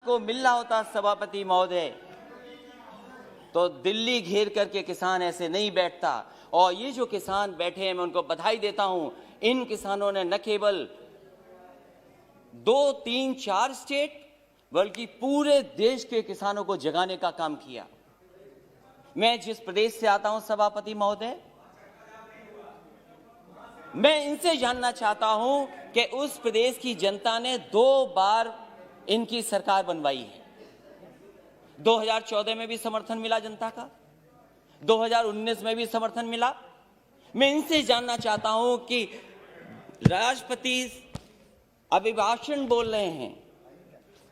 को मिलना होता सभापति महोदय तो दिल्ली घेर करके किसान ऐसे नहीं बैठता। और ये जो किसान बैठे हैं मैं उनको बधाई देता हूं। इन किसानों ने न केवल 2, 3, 4 स्टेट बल्कि पूरे देश के किसानों को जगाने का काम किया। मैं जिस प्रदेश से आता हूं सभापति महोदय, मैं इनसे जानना चाहता हूं कि उस प्रदेश की जनता ने 2 बार इनकी सरकार बनवाई है। 2014 में भी समर्थन मिला जनता का, 2019 में भी समर्थन मिला। मैं इनसे जानना चाहता हूं कि राष्ट्रपति अभिभाषण बोल रहे हैं,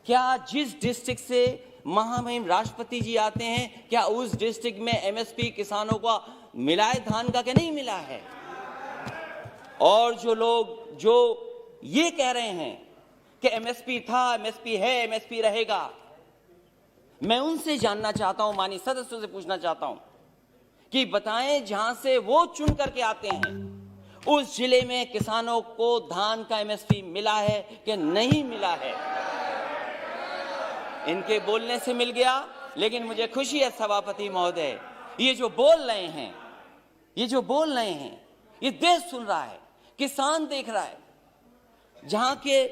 क्या जिस डिस्ट्रिक्ट से महामहिम राष्ट्रपति जी आते हैं क्या उस डिस्ट्रिक्ट में एमएसपी किसानों को मिला है धान का कि नहीं मिला है? और जो लोग जो ये कह रहे हैं कि एमएसपी था, एमएसपी है, एमएसपी रहेगा, मैं उनसे जानना चाहता हूं, माननीय सदस्यों से पूछना चाहता हूं कि बताएं जहां से वो चुन करके आते हैं उस जिले में किसानों को धान का एमएसपी मिला है कि नहीं मिला है? इनके बोलने से मिल गया, लेकिन मुझे खुशी है सभापति महोदय, ये जो बोल रहे हैं, ये देश सुन रहा है, किसान देख रहा है। जहां के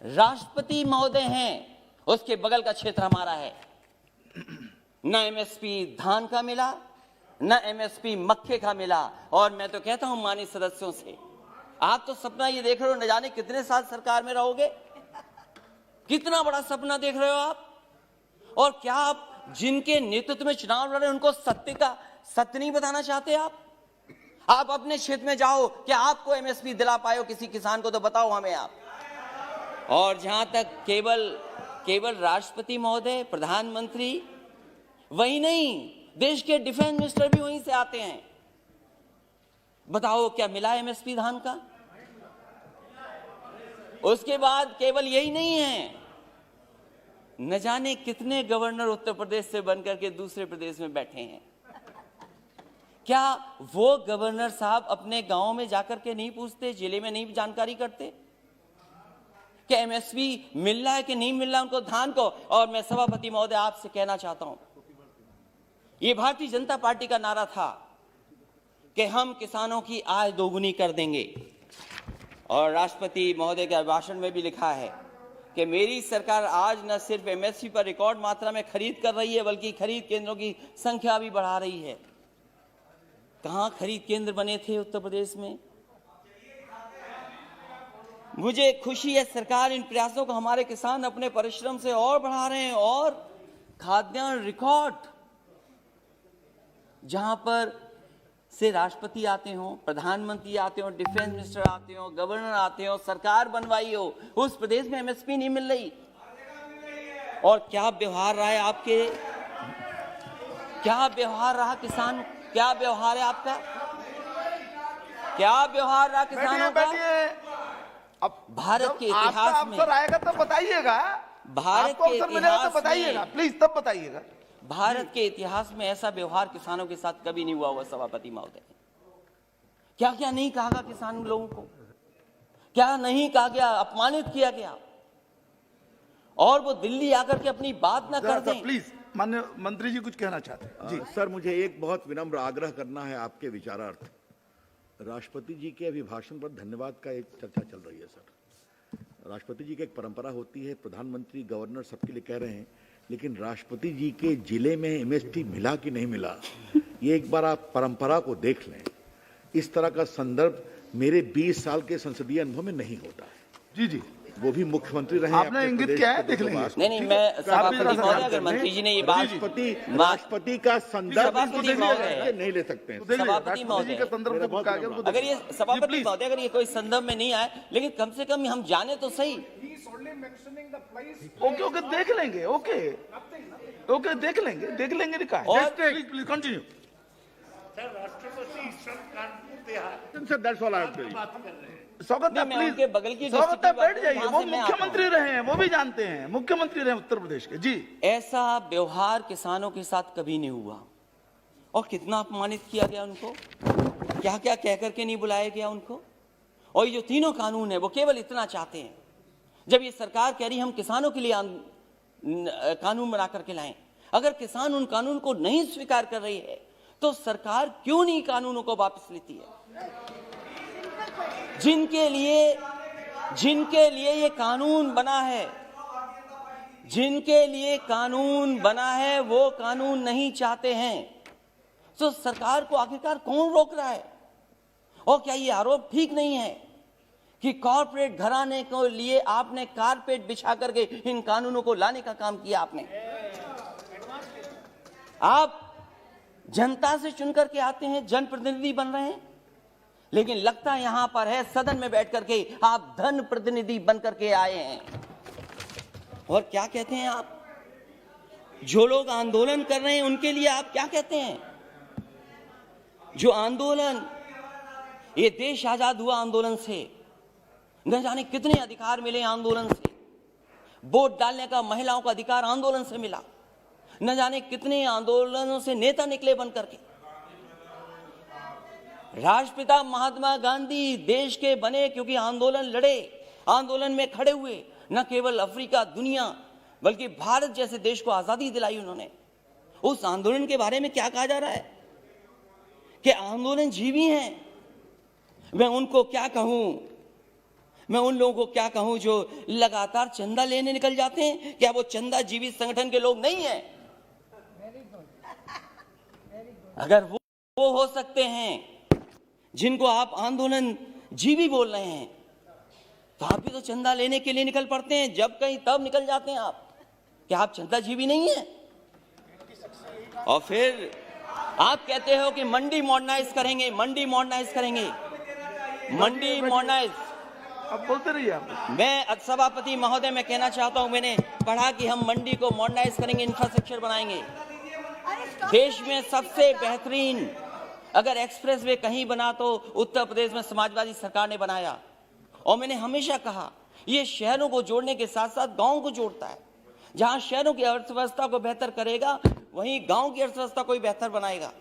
राष्ट्रपति महोदय हैं उसके बगल का क्षेत्र हमारा है। न एमएसपी धान का मिला, न एमएसपी मक्के का मिला। और मैं तो कहता हूं माननीय सदस्यों से, आप तो सपना ये देख रहे हो, न जाने कितने साल सरकार में रहोगे, कितना बड़ा सपना देख रहे हो आप। और क्या आप जिनके नेतृत्व में चुनाव लड़ रहे हैं उनको सत्य नहीं बताना चाहते? आप अपने क्षेत्र में जाओ, क्या आपको एमएसपी दिला पाए हो किसी किसान को? तो बताओ हमें आप। और जहां तक केवल राष्ट्रपति महोदय, प्रधानमंत्री, वही नहीं, देश के डिफेंस मिनिस्टर भी वहीं से आते हैं। बताओ क्या मिला एमएसपी धान का? उसके बाद केवल यही नहीं है, न जाने कितने गवर्नर उत्तर प्रदेश से बनकर के दूसरे प्रदेश में बैठे हैं। क्या वो गवर्नर साहब अपने गांव में जाकर के नहीं पूछते, जिले में नहीं जानकारी करते कि एमएसपी मिल रहा है कि नहीं मिल रहा उनको धान को? और मैं सभापति महोदय आपसे कहना चाहता हूं, ये भारतीय जनता पार्टी का नारा था कि हम किसानों की आय दोगुनी कर देंगे। और राष्ट्रपति महोदय के भाषण में भी लिखा है कि मेरी सरकार आज न सिर्फ एमएसपी पर रिकॉर्ड मात्रा में खरीद कर रही है बल्कि खरीद केंद्रों की संख्या भी बढ़ा रही है। कहां खरीद केंद्र बने थे उत्तर प्रदेश में? मुझे खुशी है सरकार इन प्रयासों को, हमारे किसान अपने परिश्रम से और बढ़ा रहे हैं। और खाद्यान्न रिकॉर्ड, जहां पर से राष्ट्रपति आते हो, प्रधानमंत्री आते हो, डिफेंस मिनिस्टर आते हो, गवर्नर आते हो, सरकार बनवाई हो, उस प्रदेश में एमएसपी नहीं मिल रही। और क्या व्यवहार रहा है आपके, क्या व्यवहार रहा किसान, क्या व्यवहार है आपका, क्या व्यवहार रहा किसानों का? अब भारत के इतिहास में अवसर आएगा तब बताइएगा, भारत के इतिहास बताइएगा प्लीज, तब बताइएगा। भारत के इतिहास में ऐसा व्यवहार किसानों के साथ कभी नहीं हुआ सभापति महोदय। क्या क्या नहीं कहा गया किसान लोगों को, क्या नहीं कहा गया, अपमानित किया गया, और वो दिल्ली आकर के अपनी बात ना कर दें। प्लीज माननीय मंत्री जी कुछ कहना चाहते हैं? जी सर, मुझे एक बहुत विनम्र आग्रह करना है आपके विचारार्थ। राष्ट्रपति जी के अभिभाषण पर धन्यवाद का एक चर्चा चल रही है सर। राष्ट्रपति जी की एक परंपरा होती है, प्रधानमंत्री, गवर्नर सबके लिए कह रहे हैं, लेकिन राष्ट्रपति जी के जिले में एमएसपी मिला कि नहीं मिला, ये एक बार आप परंपरा को देख लें। इस तरह का संदर्भ मेरे 20 साल के संसदीय अनुभव में नहीं होता है। जी जी, वो भी मुख्यमंत्री रहे। आपने इंगित किया है, देख लेंगे। नहीं, मैं सभापति महोदय, अगर मंत्री जी ने ये बात, राष्ट्रपति का संदर्भ नहीं ले सकते हैं। सभापति महोदय, अगर ये सभापति महोदय अगर ये कोई संदर्भ में नहीं आए, लेकिन कम से कम हम जाने तो सही। ओके ओके, देख लेंगे। ओके ओके, देख लेंगे लिखा है। और प्लीज कंटिन्यू सर। राष्ट्रपति sir, that's all I have to say. स्वागत है, प्लीज उनके बगल की स्वागत है, बैठ जाइए। वो मुख्यमंत्री रहे हैं, वो भी जानते हैं, मुख्यमंत्री रहे उत्तर प्रदेश के। जी, ऐसा व्यवहार किसानों के साथ कभी नहीं हुआ। और कितना अपमानित किया गया उनको, क्या क्या कह करके नहीं बुलाया गया उनको। और ये जो तीनों कानून है वो केवल इतना चाहते हैं, जब ये सरकार कह रही हम किसानों के लिए कानून बना करके लाएं। अगर किसान उन कानून को नहीं स्वीकार कर रही है तो सरकार क्यों नहीं कानूनों को वापस लेती है? जिनके लिए ये कानून बना है, जिनके लिए कानून बना है वो कानून नहीं चाहते हैं, तो सरकार को आखिरकार कौन रोक रहा है? और क्या ये आरोप ठीक नहीं है कि कॉर्पोरेट घराने को लिए आपने कारपेट बिछा करके इन कानूनों को लाने का काम किया? आपने, आप जनता से चुनकर के आते हैं, जनप्रतिनिधि बन रहे हैं, लेकिन लगता यहां पर है सदन में बैठ करके आप धन प्रतिनिधि बन करके आए हैं। और क्या कहते हैं आप? जो लोग आंदोलन कर रहे हैं उनके लिए आप क्या कहते हैं? जो आंदोलन, ये देश आजाद हुआ आंदोलन से, न जाने कितने अधिकार मिले आंदोलन से। वोट डालने का महिलाओं का अधिकार आंदोलन से मिला। न जाने कितने आंदोलनों से नेता निकले बन करके। राष्ट्रपिता महात्मा गांधी देश के बने क्योंकि आंदोलन लड़े, आंदोलन में खड़े हुए। न केवल अफ्रीका, दुनिया, बल्कि भारत जैसे देश को आजादी दिलाई उन्होंने। उस आंदोलन के बारे में क्या कहा जा रहा है कि आंदोलन जीवी हैं। मैं उनको क्या कहूं, मैं उन लोगों को क्या कहूं जो लगातार चंदा लेने निकल जाते हैं? क्या वो चंदा जीवी संगठन के लोग नहीं हैं? अगर वो हो सकते हैं जिनको आप आंदोलन जीवी बोल रहे हैं, तो आप भी तो चंदा लेने के लिए निकल पड़ते हैं। जब कहीं तब निकल जाते हैं आप। क्या आप चंदा जीवी नहीं है? और फिर आप कहते हो कि मंडी मॉडर्नाइज करेंगे, मंडी मॉडर्नाइज करेंगे, मंडी मॉडर्नाइज। अब बोलते रहिए आप। मैं सभापति महोदय मैं कहना चाहता हूं, मैंने पढ़ा कि हम मंडी को मॉडर्नाइज करेंगे, इंफ्रास्ट्रक्चर बनाएंगे। देश में सबसे बेहतरीन अगर एक्सप्रेस वे कहीं बना तो उत्तर प्रदेश में समाजवादी सरकार ने बनाया। और मैंने हमेशा कहा ये शहरों को जोड़ने के साथ साथ गांव को जोड़ता है। जहां शहरों की अर्थव्यवस्था को बेहतर करेगा वहीं गांव की अर्थव्यवस्था को भी बेहतर बनाएगा।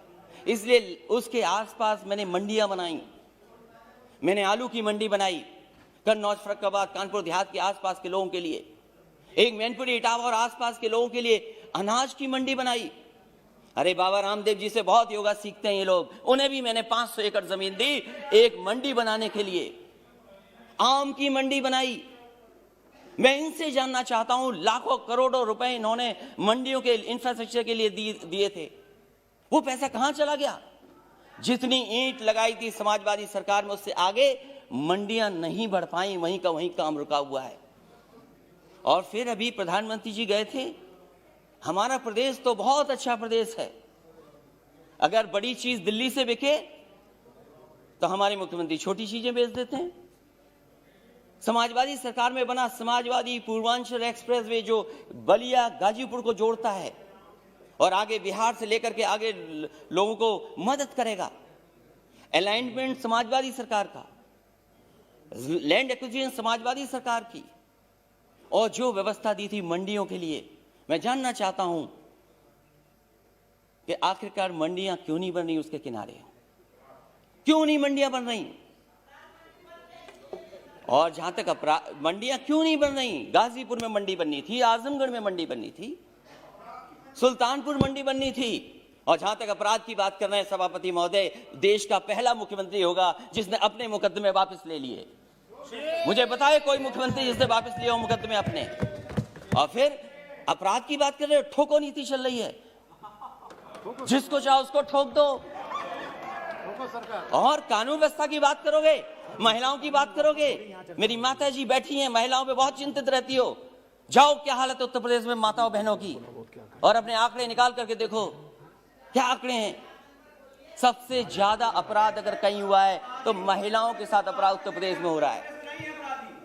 इसलिए उसके आसपास मैंने मंडियां बनाई। मैंने आलू की मंडी बनाई कन्नौज, फर्रुखाबाद, कानपुर देहात के आसपास के लोगों के लिए। एक मैनपुरी, इटावा और आसपास के लोगों के लिए अनाज की मंडी बनाई। अरे बाबा रामदेव जी से बहुत योगा सीखते हैं ये लोग। उन्हें भी मैंने 500 एकड़ जमीन दी एक मंडी बनाने के लिए। आम की मंडी बनाई। मैं इनसे जानना चाहता हूं, लाखों करोड़ों रुपए इन्होंने मंडियों के इंफ्रास्ट्रक्चर के लिए दिए थे, वो पैसा कहां चला गया? जितनी ईंट लगाई थी समाजवादी सरकार में उससे आगे मंडियां नहीं बढ़ पाई, वहीं का वहीं काम रुका हुआ है। और फिर अभी प्रधानमंत्री जी गए थे। हमारा प्रदेश तो बहुत अच्छा प्रदेश है। अगर बड़ी चीज दिल्ली से बिके तो हमारे मुख्यमंत्री छोटी चीजें बेच देते हैं। समाजवादी सरकार में बना समाजवादी पूर्वांचल एक्सप्रेसवे जो बलिया गाजीपुर को जोड़ता है और आगे बिहार से लेकर के आगे लोगों को मदद करेगा। अलाइनमेंट समाजवादी सरकार का, लैंड एक्विजिशन समाजवादी सरकार की, और जो व्यवस्था दी थी मंडियों के लिए। मैं जानना चाहता हूं कि आखिरकार मंडियां क्यों नहीं बन रही उसके किनारे? क्यों नहीं मंडियां बन रही? और जहां तक मंडियां क्यों नहीं बन रही? गाजीपुर में मंडी बननी थी, आजमगढ़ में मंडी बननी थी, सुल्तानपुर मंडी बननी थी। और जहां तक अपराध की बात कर रहे हैं सभापति महोदय, देश का पहला मुख्यमंत्री होगा जिसने अपने मुकदमे वापस ले लिए। मुझे बताए कोई मुख्यमंत्री जिसने वापस लिए हो मुकदमे अपने। और फिर अपराध की बात कर रहे हो, ठोको नीति चल रही है, जिसको चाहो उसको ठोक दो। और कानून व्यवस्था की बात करोगे, महिलाओं की बात करोगे। मेरी माता जी बैठी हैं, महिलाओं पे बहुत चिंतित रहती हो। जाओ क्या हालत है उत्तर प्रदेश में माताओं बहनों की, और अपने आंकड़े निकाल करके देखो क्या आंकड़े हैं। सबसे ज्यादा अपराध अगर कहीं हुआ है तो महिलाओं के साथ अपराध उत्तर प्रदेश में हो रहा है।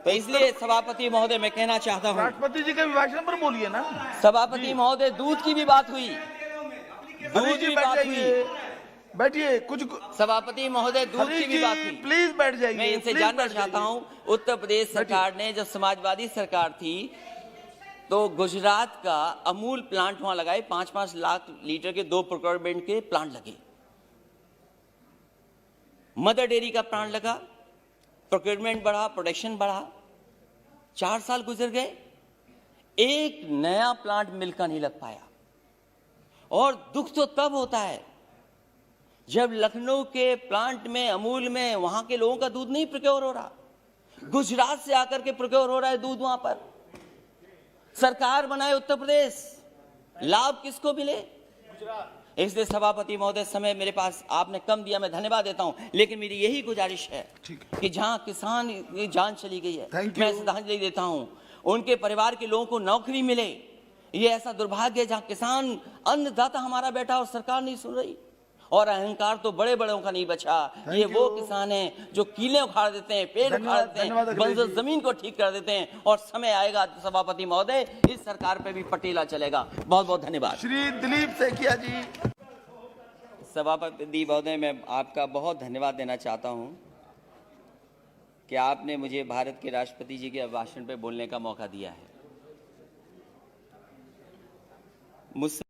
तो इसलिए सभापति महोदय मैं कहना चाहता हूं, राष्ट्रपति जी के अभिभाषण पर बोलिए ना। सभापति महोदय, दूध की भी बात हुई, दूध की बात हुई। बैठिए। कुछ सभापति महोदय, दूध की भी बात हुई। प्लीज बैठ जाइए। मैं इनसे जानना चाहता हूं, उत्तर प्रदेश सरकार ने जब समाजवादी सरकार थी तो गुजरात का अमूल प्लांट वहां लगाए, 5-5 लाख लीटर के 2 प्रोक्योरमेंट के प्लांट लगे। मदर डेयरी का प्लांट लगा, प्रोक्योरमेंट बढ़ा, प्रोडक्शन बढ़ा। 4 साल गुजर गए, एक नया प्लांट मिल का नहीं लग पाया। और दुख तो तब होता है जब लखनऊ के प्लांट में, अमूल में, वहां के लोगों का दूध नहीं प्रोक्योर हो रहा, गुजरात से आकर के प्रोक्योर हो रहा है दूध। वहां पर सरकार बनाए उत्तर प्रदेश, लाभ किसको मिले? इसलिए सभापति महोदय, समय मेरे पास आपने कम दिया, मैं धन्यवाद देता हूं, लेकिन मेरी यही गुजारिश है कि जहां किसान की जान चली गई है, मैं श्रद्धांजलि देता हूं, उनके परिवार के लोगों को नौकरी मिले। ये ऐसा दुर्भाग्य है जहां किसान अन्नदाता हमारा बैठा और सरकार नहीं सुन रही। और अहंकार तो बड़े बड़ों का नहीं बचा। ये वो किसान हैं जो कीले उखाड़ देते हैं, पेड़ उखाड़ देते हैं, बंजर जमीन को ठीक कर देते हैं। और समय आएगा सभापति महोदय, इस सरकार पे भी पटेला चलेगा। बहुत बहुत धन्यवाद। श्री दिलीप सैकिया जी। सभापति महोदय, मैं आपका बहुत धन्यवाद देना चाहता हूं कि आपने मुझे भारत के राष्ट्रपति जी के भाषण पे बोलने का मौका दिया है। मुझसे